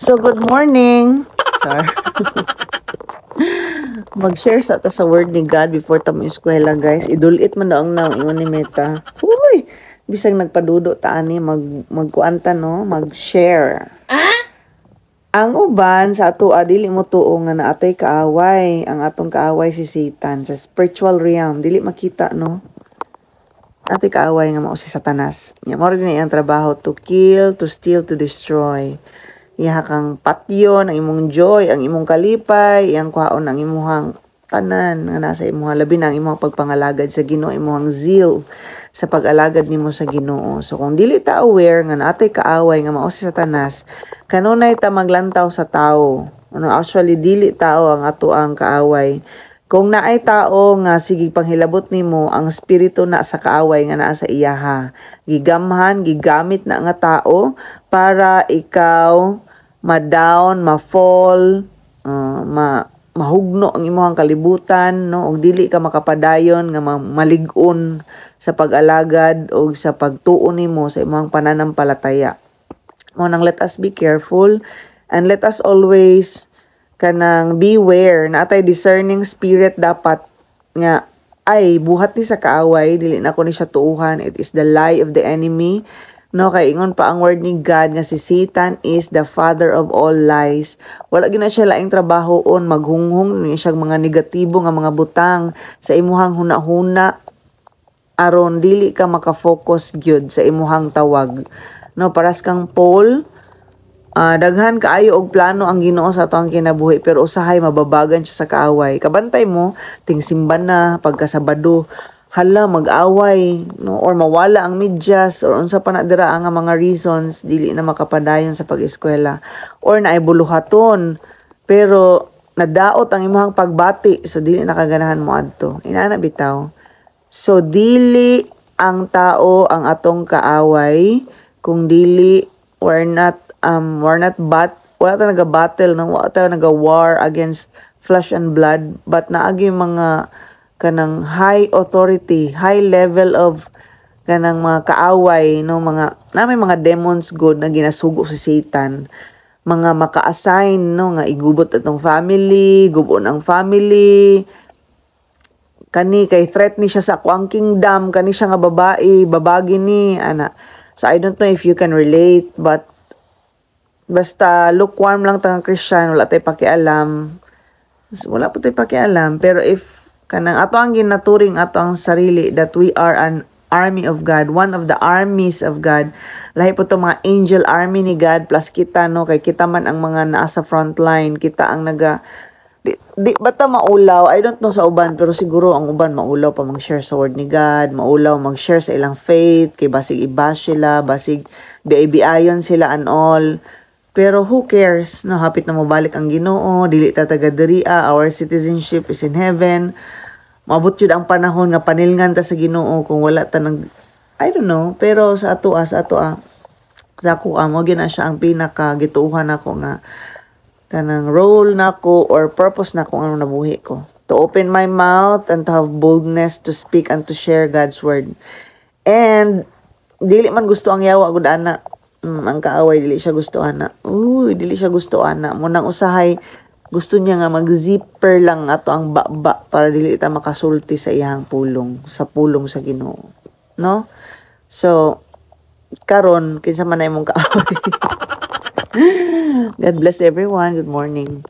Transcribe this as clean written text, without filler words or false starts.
So, good morning. Char. Mag-share sa ta sa word ni God before ta mo eskwela, guys. Idulit man daw ang naong ingon ni Meta. Uy! Bisag nagpadudo ta ani magkuanta no, mag-share. Ang uban sa ato dili mo tuo nga naatay kaaway, ang atong kaaway si Satan sa spiritual realm, dili makita no. Atay kaaway nga mao si Satanas. Nya mo rin ang trabaho to kill, to steal, to destroy. Iha kang patyon, ang imong joy, ang imong kalipay, iyang kwaon ang imong tanan nga nasa imong labi na ang imong pagpangalagad sa Ginoo, imong zeal sa pag-alagad nimo sa Ginoo. So kung dili ta aware nga naatay kaaway nga mao si Satanas, kanunay ta maglantaw sa tao. Actually dili tao ang ato ang kaaway. Kung naay tao nga sige panghilabot nimo ang espiritu na sa kaaway nga naa sa iyaha, gigamhan, gigamit na nga tao para ikaw ma-down, ma-fall, mahugno ang imong kalibutan, no? Og dili ka makapadayon nga malig-on sa pag-alagad o sa pagtuon nimo sa imong pananampalataya. Mo nang let us be careful and let us always kanang beware na atay discerning spirit dapat nga ay buhat ni sa kaaway, dili na ko ni siya tuuhan. It is the lie of the enemy. No, kay ingon pa ang word ni God nga si Satan is the father of all lies. Wala gyud na siya laing trabahoon, maghunghong ni siya mga negatibo nga mga butang sa imuhang hunahuna aron dili ka maka-focus gyud sa imuhang tawag. No, paras kang Paul, daghan kaayo og plano ang Ginoo sa atong kinabuhi pero usahay mababagan siya sa kaaway. Kabantay mo ting simban na pagkasabado hala mag-away no or mawala ang medyas or unsa pa na dira ang mga reasons dili na makapadayon sa pag-eskwela or naibuluhaton pero nadaot ang imong pagbati so dili nakaganahan mo adto inana bitaw. So dili ang tao ang atong kaaway kung dili we're not wala ta naga-battle no wala ta naga-war against flesh and blood but naagi mga kanang high authority, high level of kanang mga kaaway, no, may mga demons good na ginasugo si Satan, mga maka-assign, no, nga igubot atong family, gubon ang family, kani kay threat ni siya sa kuang kingdom, kani siya nga babae, babagi ni, ana. So I don't know if you can relate, but basta lukewarm lang tang Christian, wala tay pakialam. Wala po tay pakialam, pero if kanang ato ang ginaturing ato ang sarili that we are an army of God, one of the armies of God. Lahi po to mga angel army ni God plus kita no kay kita man ang mga naa sa front line, kita ang di bata maulaw. I don't know sa uban pero siguro ang uban maulaw pa mag-share sa word ni God, maulaw mag-share sa ilang faith kay basig i-bash sila, basig biayon sila and all. Pero who cares? No, hapit na mo balik ang Ginoo, dili ta taga diriya, our citizenship is in heaven. Maabot yun ang panahon nga panilngan ta sa Ginoo kung wala ta nag I don't know, pero sa ato sa ako mo gina siya ang pinaka gituuhan ako nga kanang role nako or purpose nako ang nabuhi ko. To open my mouth and to have boldness to speak and to share God's word. And dili man gusto ang yawa gud ana. Ang kaaway dili siya gusto ana. Dili siya gusto ana. Munang usahay gusto niya nga mag-zipper lang ato ang baba para dili ta makasulti sa iyang pulong, sa pulong sa Ginoo. No? So, karon kinsa man na imong kaaway. God bless everyone. Good morning.